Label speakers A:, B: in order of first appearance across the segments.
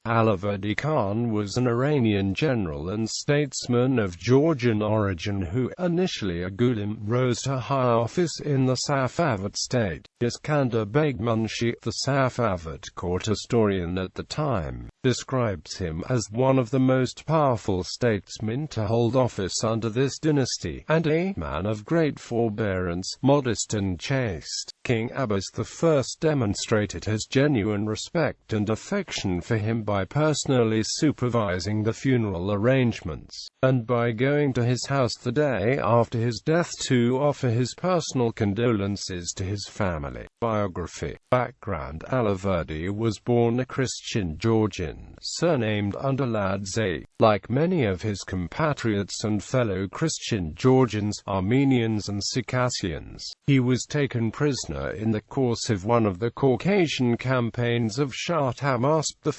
A: Allahverdi Khan was an Iranian general and statesman of Georgian origin who, initially a ghulām, rose to high office in the Safavid state. Iskandar Beg Munshi, the Safavid court historian at the time, describes him as one of the most powerful statesmen to hold office under this dynasty, and a man of great forbearance, modest and chaste. King Abbas I demonstrated his genuine respect and affection for him by personally supervising the funeral arrangements, and by going to his house the day after his death to offer his personal condolences to his family. Biography Background Allahverdi was born a Christian Georgian, surnamed Untitled. Like many of his compatriots and fellow Christian Georgians, Armenians and Circassians, he was taken prisoner in the course of one of the Caucasian campaigns of Shah Abbas I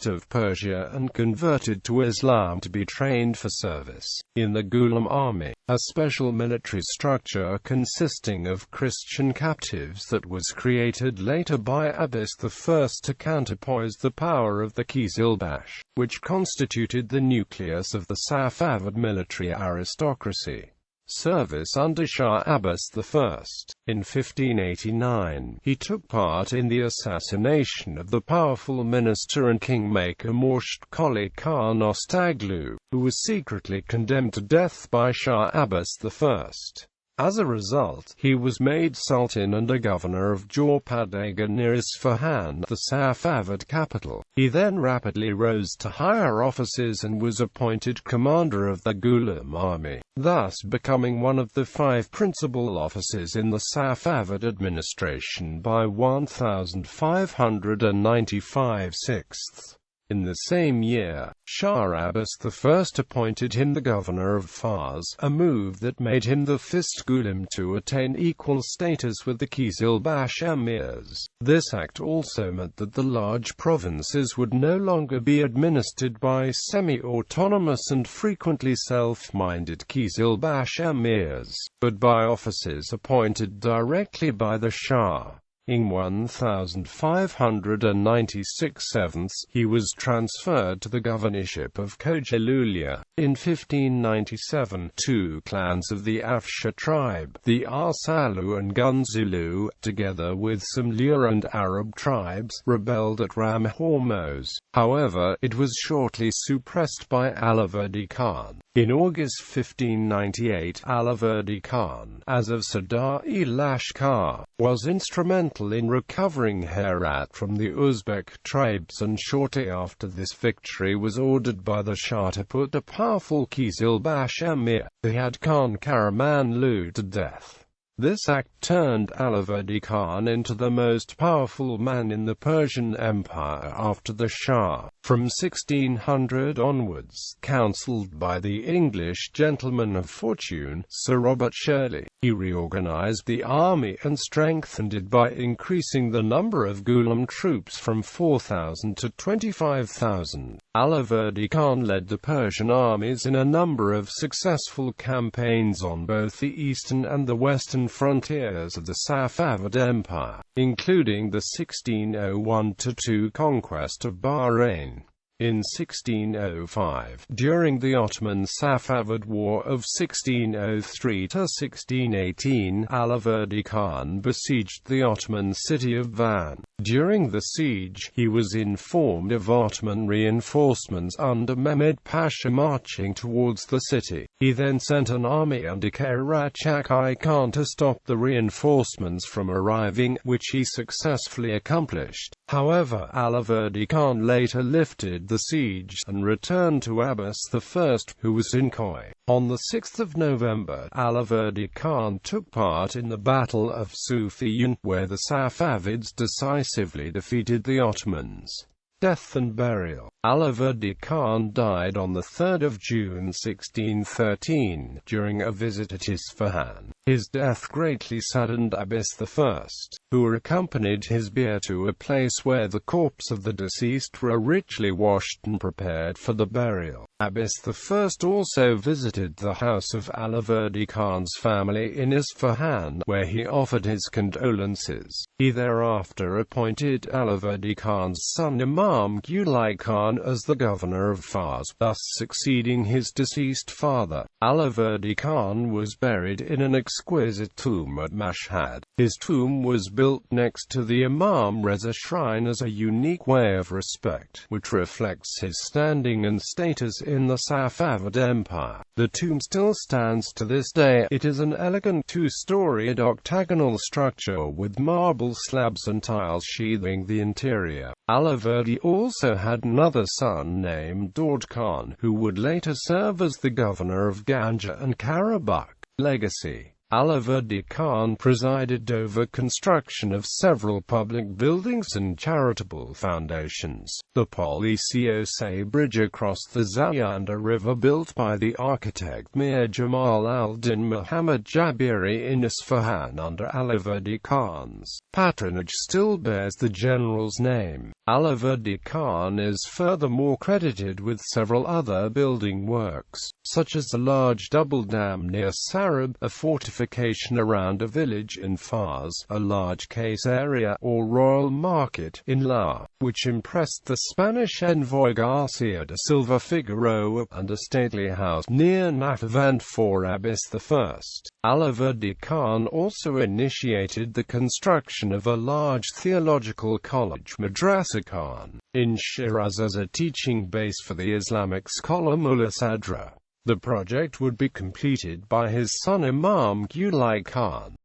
A: of Persia and converted to Islam to be trained for service in the ghulām army, a special military structure consisting of Christian captives that was created later by Abbas I to counterpoise the power of the qizilbash, which constituted the nucleus of the Safavid military aristocracy. Service under Shah Abbas I. In 1589, he took part in the assassination of the powerful minister and kingmaker Allahverdi Khan Ostaglu, who was secretly condemned to death by Shah Abbas I. As a result, he was made sultan and a governor of Jorpadaga near Isfahan, the Safavid capital. He then rapidly rose to higher offices and was appointed commander of the ghulām army, thus becoming one of the 5 principal officers in the Safavid administration by 1595 sixths. In the same year, Shah Abbas I appointed him the governor of Fars, a move that made him the first ghulām to attain equal status with the qizilbash emirs. This act also meant that the large provinces would no longer be administered by semi-autonomous and frequently self-minded qizilbash emirs, but by officers appointed directly by the Shah. In 1596 he was transferred to the governorship of Khojalulia. In 1597, 2 clans of the Afshar tribe, the Arsalu and Gunzulu, together with some Lur and Arab tribes, rebelled at Ram Hormuz. However, it was shortly suppressed by Allahverdi Khan. In August 1598, Allahverdi Khan, as of Sardar-e-Lashkar, was instrumental in recovering Herat from the Uzbek tribes, and shortly after this victory was ordered by the Shah to put a powerful qizilbash emir, Ziyad Khan Karamanlu, to death. This act turned Allahverdi Khan into the most powerful man in the Persian Empire after the Shah. From 1600 onwards, counselled by the English gentleman of fortune, Sir Robert Shirley, he reorganized the army and strengthened it by increasing the number of ghulām troops from 4,000 to 25,000. Allahverdi Khan led the Persian armies in a number of successful campaigns on both the eastern and the western frontiers of the Safavid Empire, including the 1601–2 conquest of Bahrain. In 1605, during the Ottoman-Safavid War of 1603–1618, Allahverdi Khan besieged the Ottoman city of Van. During the siege, he was informed of Ottoman reinforcements under Mehmed Pasha marching towards the city. He then sent an army under Karaçay Khan to stop the reinforcements from arriving, which he successfully accomplished. However, Allahverdi Khan later lifted the siege and returned to Abbas I, who was in Khoi. On the 6th of November, Allahverdi Khan took part in the Battle of Sufyan, where the Safavids decisively defeated the Ottomans. Death and burial. Allahverdi Khan died on 3 June 1613, during a visit at Isfahan. His death greatly saddened Abbas I, who accompanied his bier to a place where the corpse of the deceased were richly washed and prepared for the burial. Abbas I also visited the house of Allahverdi Khan's family in Isfahan, where he offered his condolences. He thereafter appointed Allahverdi Khan's son Imam Imam Ghulām Khan as the governor of Fars, thus succeeding his deceased father. Allahverdi Khan was buried in an exquisite tomb at Mashhad. His tomb was built next to the Imam Reza shrine as a unique way of respect, which reflects his standing and status in the Safavid Empire. The tomb still stands to this day. It is an elegant two-storied octagonal structure with marble slabs and tiles sheathing the interior. Allahverdi also had another son named Daud Khan, who would later serve as the governor of Ganja and Karabakh. Legacy. Allahverdi Khan presided over construction of several public buildings and charitable foundations. The Polisiose Bridge across the Zayanda River, built by the architect Mir Jamal al-Din Muhammad Jabiri in Isfahan under Allahverdi Khan's patronage, still bears the general's name. Allahverdi Khan is furthermore credited with several other building works, such as the large double dam near Sarab, a fortification around a village in Fars, a large case area or royal market in La, which impressed the Spanish envoy Garcia de Silva Figueroa, and a stately house near Nahavand for Abbas I. Allahverdi Khan also initiated the construction of a large theological college, Madrasa Khan, in Shiraz as a teaching base for the Islamic scholar Mullah Sadra. The project would be completed by his son Imam Ghulām Khan.